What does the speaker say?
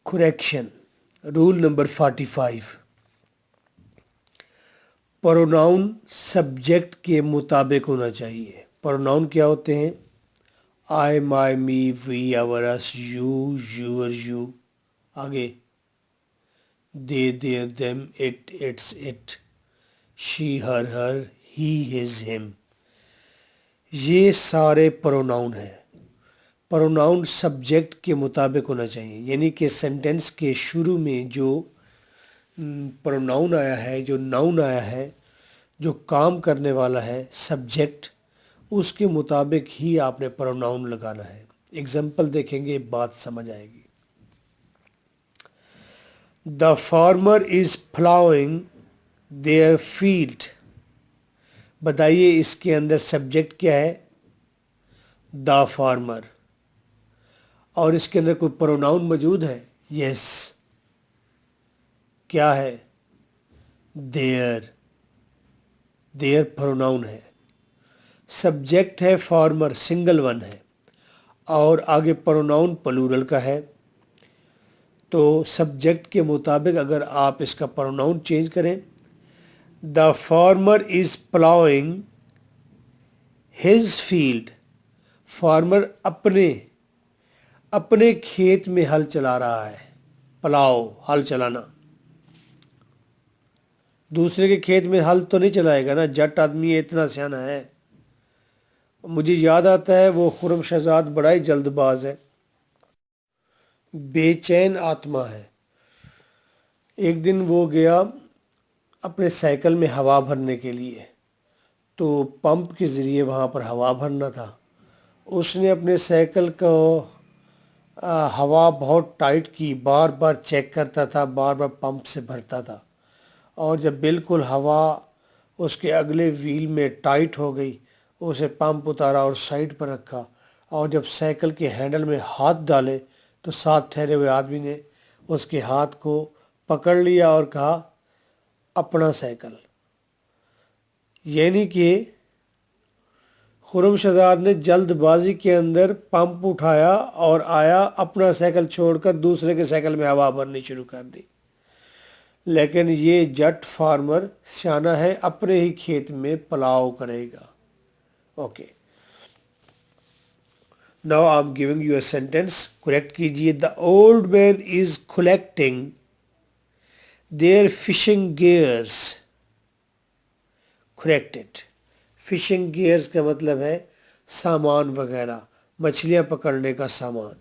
Correction. Rule number 45. Pronoun subject के मुताबिक होना चाहिए। प्रोनाउन क्या होते हैं? I, my, me, we, our, us, you, your, you. आगे they, their, them, it, its, it, she, her, he, his, him. ये सारे प्रोनाउन हैं। प्रोनाउन सब्जेक्ट के मुताबिक होना चाहिए, यानी कि सेंटेंस के शुरू में जो प्रोनाउन आया है, जो नाउन आया है, जो काम करने वाला है, सब्जेक्ट, उसके मुताबिक ही आपने प्रोनाउन लगाना है। एग्जाम्पल देखेंगे, बात समझ आएगी। The farmer is ploughing their field. बताइए इसके अंदर सब्जेक्ट क्या है? The farmer. और इसके अंदर कोई प्रोनाउन मौजूद है? यस। क्या है? देयर। देयर प्रोनाउन है। सब्जेक्ट है फार्मर, सिंगल वन है, और आगे प्रोनाउन प्लूरल का है। तो सब्जेक्ट के मुताबिक अगर आप इसका प्रोनाउन चेंज करें, the farmer is ploughing his field. Farmer अपने खेत में हल चला रहा है। प्लाउ, हल चलाना। दूसरे के खेत में हल तो नहीं चलाएगा ना, जट आदमी है, इतना सियाना है। मुझे याद आता है वो खुर्रम शहजाद बड़ा ही जल्दबाज है, बेचैन आत्मा है। एक दिन वो गया अपने साइकिल में हवा भरने के लिए, तो पंप के ज़रिए वहाँ पर हवा भरना था। उसने अपने साइकिल को हवा बहुत टाइट की, बार बार चेक करता था, बार बार पंप से भरता था, और जब बिल्कुल हवा उसके अगले व्हील में टाइट हो गई, उसे पंप उतारा और साइड पर रखा, और जब साइकिल के हैंडल में हाथ डाले तो साथ ठहरे हुए आदमी ने उसके हाथ को पकड़ लिया और कहा, अपना साइकिल। यानी कि खुर्रम शहजाद ने जल्दबाजी के अंदर पंप उठाया और आया, अपना साइकिल छोड़कर दूसरे के साइकिल में हवा भरनी शुरू कर दी। लेकिन ये जट फार्मर सियाना है, अपने ही खेत में पलाव करेगा। Okay, now I am giving you a sentence, correct कीजिए। The old man is collecting their fishing gears. Corrected. Fishing gears का मतलब है सामान वगैरह, मछलियां पकड़ने का सामान।